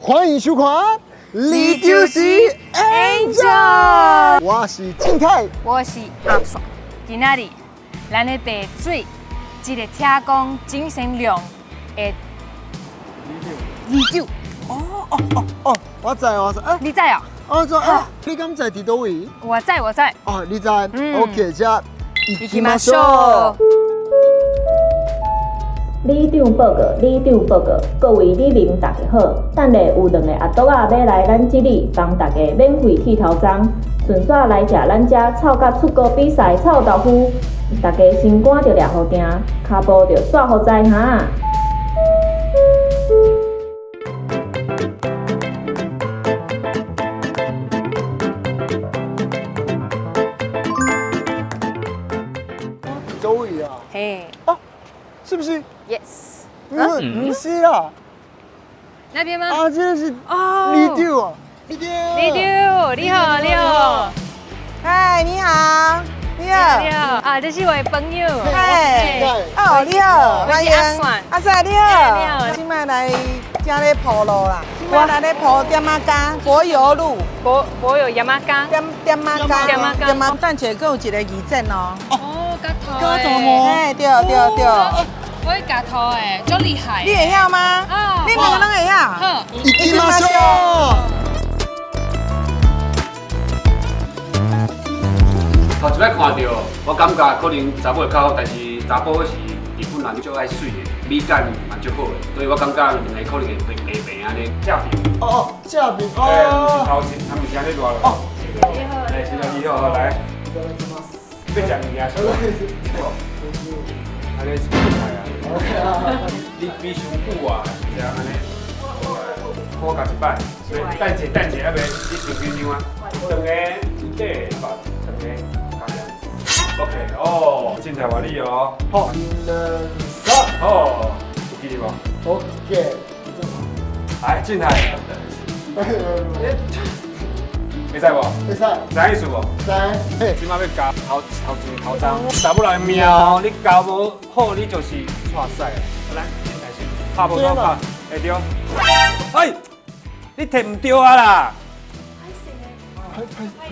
欢迎收看《你就是 Angel》，我是静泰，我是阿爽。今仔日，咱咧茶水一个听讲精神量的啤酒。我知，你知哦？我知你敢知伫倒位？我知。哦，你知？OK，这行きましょう。里长报告，各位里民大家好，等下有2个阿叔仔要来咱这里帮大家免费剃头章，顺续来吃咱家臭甲出国比赛臭豆腐，大家心肝着抓好定，骹步着煞好在哈。倒位啊？嘿是不是？ ，Yes。不是啦。那边吗？啊，这个是哦李丢啊，李丢。你好。嗨，你好，你好，啊，这是我的朋友。嗨，哦，你好，欢迎，阿帅，你好，今麦来家里跑路啦，今麦来咧跑点马街柏油路，我有亚麻缸。点马街，蛋姐还有一个义诊哦，哦，夹头夹头毛哎，对，我会夹头诶，足厉害。你会晓吗？啊，你两个拢会晓？好。行きましょう。头一摆看到，我感觉可能查某会较好，但是查甫是日本人足爱水的，美感嘛足好的，所以我感觉两个可能会白白安尼正平。这边哎，头前他们是安尼热了。哎，现在你好，来。要食物件，安尼是厉害啊！你比伤久啊，是安尼。我教一摆，所以等者，要袂你想几张啊？两个一底吧，两个。OK， 哦，真台话你哦。好，1、2、3。哦，有记得无 OK。来，真台。会使无？会使。知意思无？知。嘿，即摆要加头前头章，查某人命哦，你教无好，你就是错赛啊！来，真台先，拍无错拍，会对。哎，你摕唔对啊啦！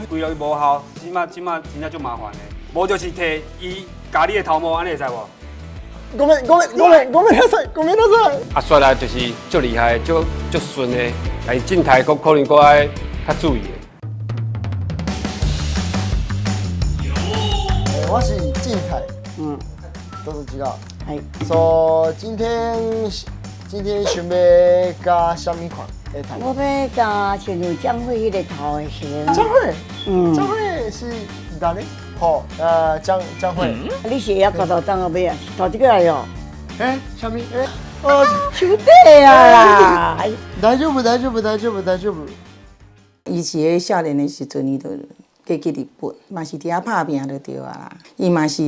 规路无效，即马真正足麻烦的。无就是摕伊家己的头毛，安尼会使无？ごめんなさい。啊，刷来就是足厉害，足顺的，但是正台可能搁爱较注意的。我是静泰，都是知道。所以今天想要加什么款的头？我要加像江蕙迄个头的型。张惠，张惠是哪里？好，张惠。你是要搞头长后尾啊？头这个来哟。哎，什么？兄弟啊啦！大丈夫。伊是迄少年的时阵，伊就嫁去日本，嘛是伫遐拍拼就对啊啦。伊嘛是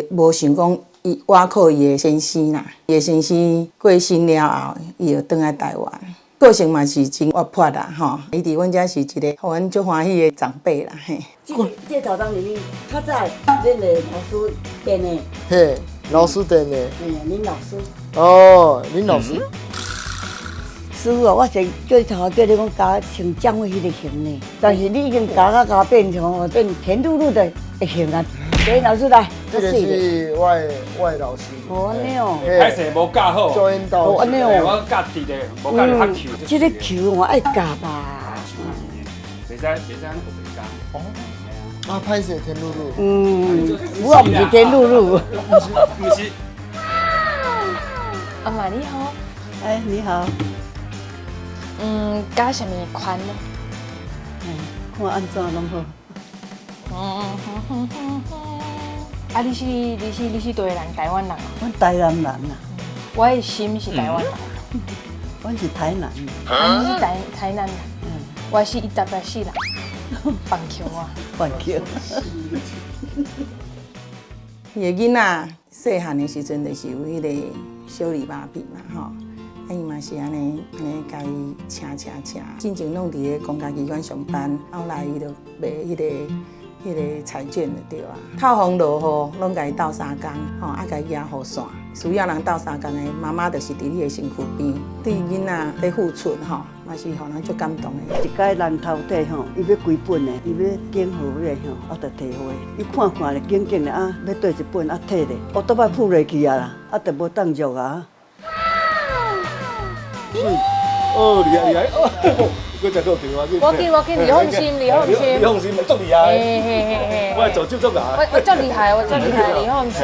无想讲伊挖靠伊的先生啦，伊的先生过身了后，伊就转来台湾。个性嘛是真活泼啦，吼！伊伫阮遮是一个互阮足欢喜的长辈啦，嘿。这头当里面，较早恁的老师电的，嘿，老师电的。恁老师。哦，恁老师。师傅啊，我是叫你头叫你讲加像江蕙迄个型呢，但是你已经加变成变甜嘟嘟的型啊。所以老师来，这个是我的老师。哦，安尼哦。歹势无教好。教因导。哦，安尼哦。我教直的，无教你学球。这个球我爱加吧。袂使安尼就袂教。哦。啊，歹势天露露。我唔是天露露。不是。阿妈你好。哎，你好。加什么款呢？看安怎拢好。啊，你是对人台湾人啊？阮台南人啊。我的心是台湾人。阮是台南。你是台南人。我是184人。棒球啊。棒球。伊个囡仔细汉的时阵，就是有迄个小儿麻痹嘛，吼。伊嘛是安尼家己请，进前拢伫咧公家机关上班，后来伊就卖迄个彩券就对啊，透风落雨，拢家己斗3工，吼，啊家己寄雨伞。需要人斗相共的妈妈，就是伫你的身躯边，对囡仔在付出吼，嘛是互人足感动的。一届人头底吼，伊要归本的，伊要拣好个吼，着摕回。伊看看咧，拣拣咧啊，要对一本啊摕咧，我都摆付落去啊啦，啊着无当入啊。哦，厉害厉害！哦，搁只个电话去。我見你放心，你放心。你放心，足厲害。嘿嘿嘿嘿。我做足啊。我足厲害，我足厲害，你放心。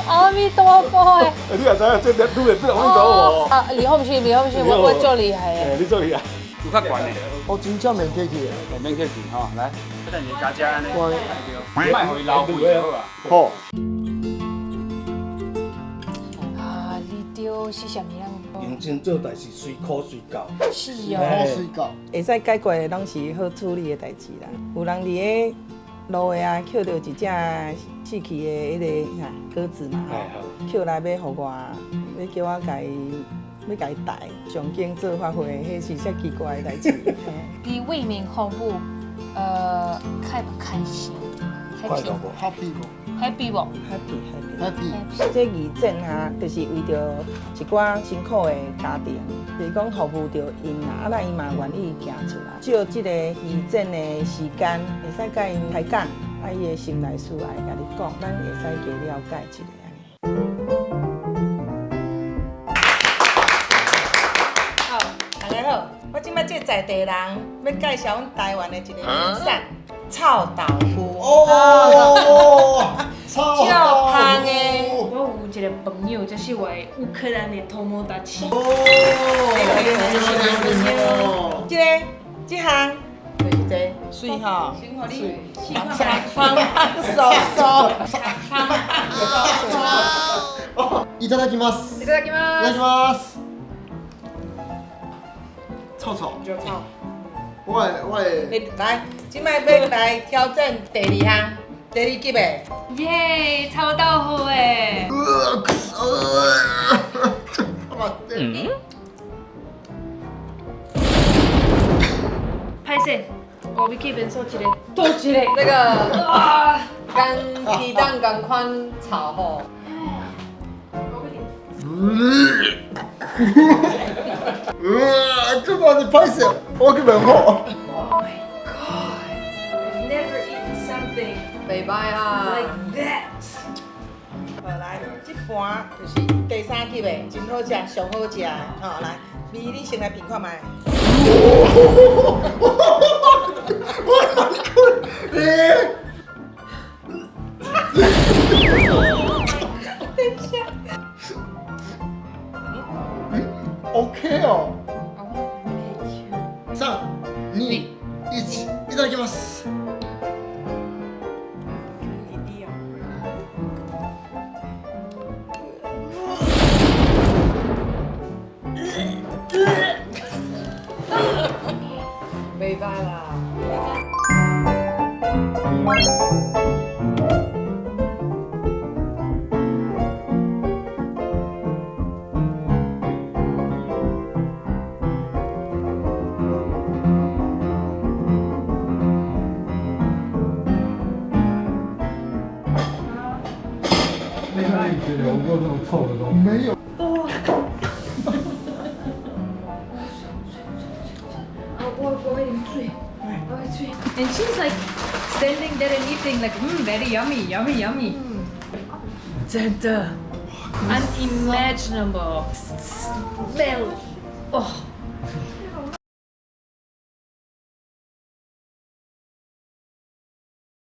阿彌陀佛誒。你也知影，這愈來不容易到哦。啊，你放心，你放心，我足厲害誒。你足厲害。有較懸的。我真正免客氣的。免客氣吼，來，等你加加安尼。我賣互伊留肥就好啊。好。啊，你着是啥物人？認真做代志，隨口隨到。是好哦。水搞。会使解決的攏是好處理的代志啦。有人伫個路的啊，捡到一隻死去的迄個鴿子嘛，捡來要互我，要叫我要甲伊帶，上緊做發揮，迄是遮奇怪的代志。你為民服務，開不開心？快樂無 ？Happy 不 happy 不 happy。 ？Happy。这義診啊，就是為着一寡辛苦的家庭，就是講服務着因啦，啊，咱伊嘛願意行出來，借這個義診的時間，會使甲因開講，啊，伊的心內事會甲你講，咱會使加了解一下。好，大家好，我今擺這在地人要介紹阮台灣的一個名產臭豆腐。哦，超香的。我有一個朋友，就是我的烏克蘭的友達。這項就是這水吼，放いただきます。いただきまいただすき。ます。臭臭。就臭。我你來，今擺要來挑戰第二項，第二級的。耶，臭豆腐誒！拍攝，我要去變做一個多一個那个跟皮蛋同款炒吼，这把你拍死，我根本好。 Oh my god! I've never eaten something 袂歹啊。 like that. 好來，這盤就是第三級的，真好食，上好食的。好來，味你先來品看賣。OK 哦。3、2、1、いただきます。袂歹啦。没有。 And she's like standing there and eating like very yummy, yummy, yummy. 真的 unimaginable smell. Oh.